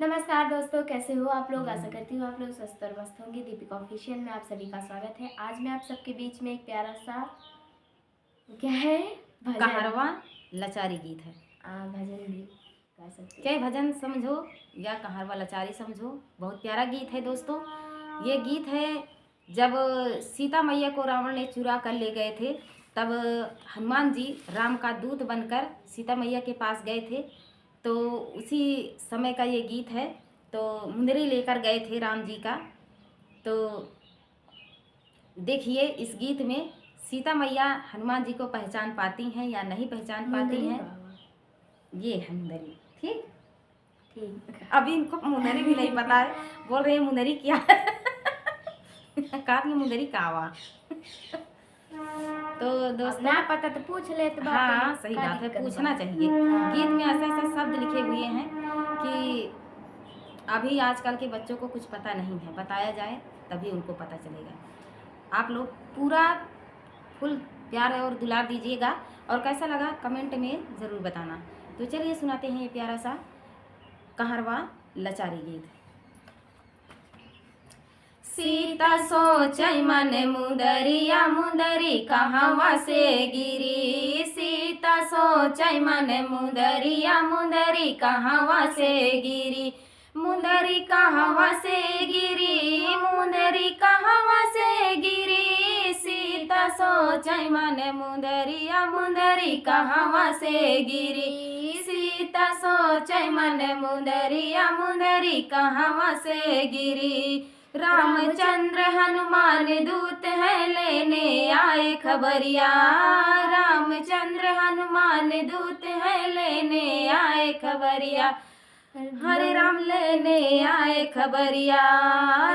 नमस्कार दोस्तों, कैसे हो आप लोग। आशा करती हूँ आप लोग स्वस्थ और मस्त होंगे। दीपिका ऑफिशियल में आप सभी का स्वागत है। आज मैं आप सबके बीच में एक प्यारा सा क्या है कहरवा लाचारी गीत है। भजन भी गा सकते चाहे भजन समझो या कहरवा लाचारी समझो, बहुत प्यारा गीत है दोस्तों। ये गीत है जब सीता मैया को रावण ने चुरा कर ले गए थे, तब हनुमान जी राम का दूत बनकर सीता मैया के पास गए थे। तो उसी समय का ये गीत है। तो मुंदरी लेकर गए थे राम जी का। तो देखिए इस गीत में सीता मैया हनुमान जी को पहचान पाती हैं या नहीं पहचान पाती हैं। ये है मुंदरी। ठीक ठीक। अभी इनको मुंदरी भी नहीं पता है, बोल रहे हैं मुंदरी क्या है। कहा मुंदरी कावा। तो दोस्तों ना पता तो पूछ ले तो हाँ सही बात है, पूछना चाहिए। गीत में ऐसे ऐसे शब्द लिखे हुए हैं कि अभी आजकल के बच्चों को कुछ पता नहीं है, बताया जाए तभी उनको पता चलेगा। आप लोग पूरा फुल प्यार और दुलार दीजिएगा और कैसा लगा कमेंट में ज़रूर बताना। तो चलिए सुनाते हैं ये प्यारा सा कहरवा लाचारी गीत। सीता सोचै मन मुंदरिया मुंदरी कहवा से गिरी। सीता सोचै मन मुंदरिया मुंदरी कहवा से गिरी। मुंदरी कहवा से गिरी, मुंदरी कहवा से गिरी। सीता सोचै मन मुंदरिया मुंदरी कहवा से गिरी। सीता सोचै मन मुंदरिया मुंदरी कहवा से गिरी। रामचंद्र हनुमान दूत है लेने आए खबरिया। रामचंद्र हनुमान दूत है लेने आए खबरिया। हरे राम लेने आए खबरिया।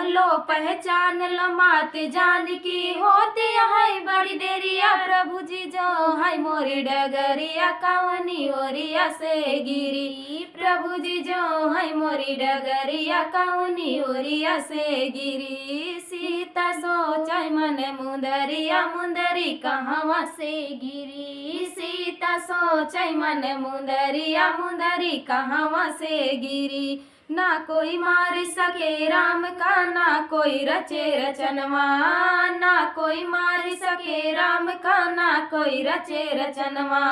लो पहचान लो मात जान की होती है बड़ी देरिया। प्रभु जी जो है मोरी डगरिया कवनी ओरिया से गिरी। प्रभु जी जो है मोरी डगरिया कवनी ओरिया से गिरी। सीता सोचै मन मुंदरिया मुंदरी कहवा से गिरी। सीता सोचै मन मुंदरिया मुंदरी कहवा से गिरी। ना कोई मार सके राम का ना कोई रचे रचनवा। ना कोई मार सके राम का ना कोई रचे रचनवा।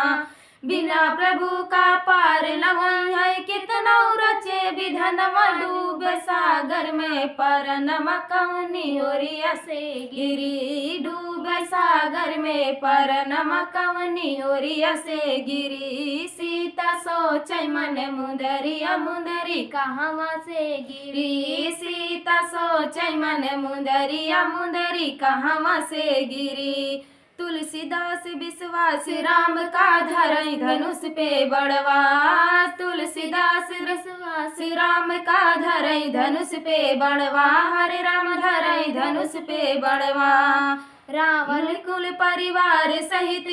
बिना प्रभु का पार न होई है कितना रचे विधनवा। डूब सागर में परनवा कवनी ओरिया से गिरी। डूब सागर में परनवा कवनी ओरिया से गिरी। सीता सोचै मन मुंदरिया मुंदरी कहवा से गिरी। सीता सोचै मन मुंदरिया मुंदरी कहवा से गिरी। तुलसीदास विश्वास राम का धरई धनुष पे बड़वा। तुलसीदास विश्वास राम का धरई धनुष पे बड़वा। हरे राम धरई धनुष पे बड़वा। रावण कुल परिवार सहित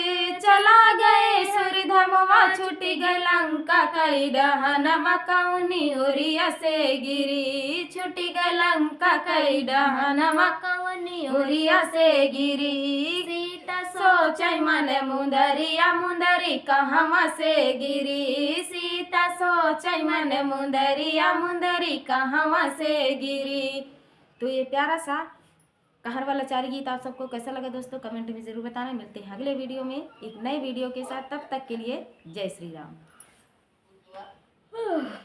चला गए सूरधमवा। छुटी गए लंका कई डहनवा कवनी ओरिया से गिरी। छुटी गए लंका कई डहनवा कवनी ओरिया से गिरी। सीता सोचै मन मुंदरिया मुंदरी कहवा से गिरी। सीता सोचै मन मुंदरिया मुंदरी कहवा से गिरी। तो ये प्यारा सा कहरवा लाचारी गीत आप सबको कैसा लगा दोस्तों, कमेंट में ज़रूर बताना। मिलते हैं अगले वीडियो में एक नए वीडियो के साथ, तब तक के लिए जय श्री राम।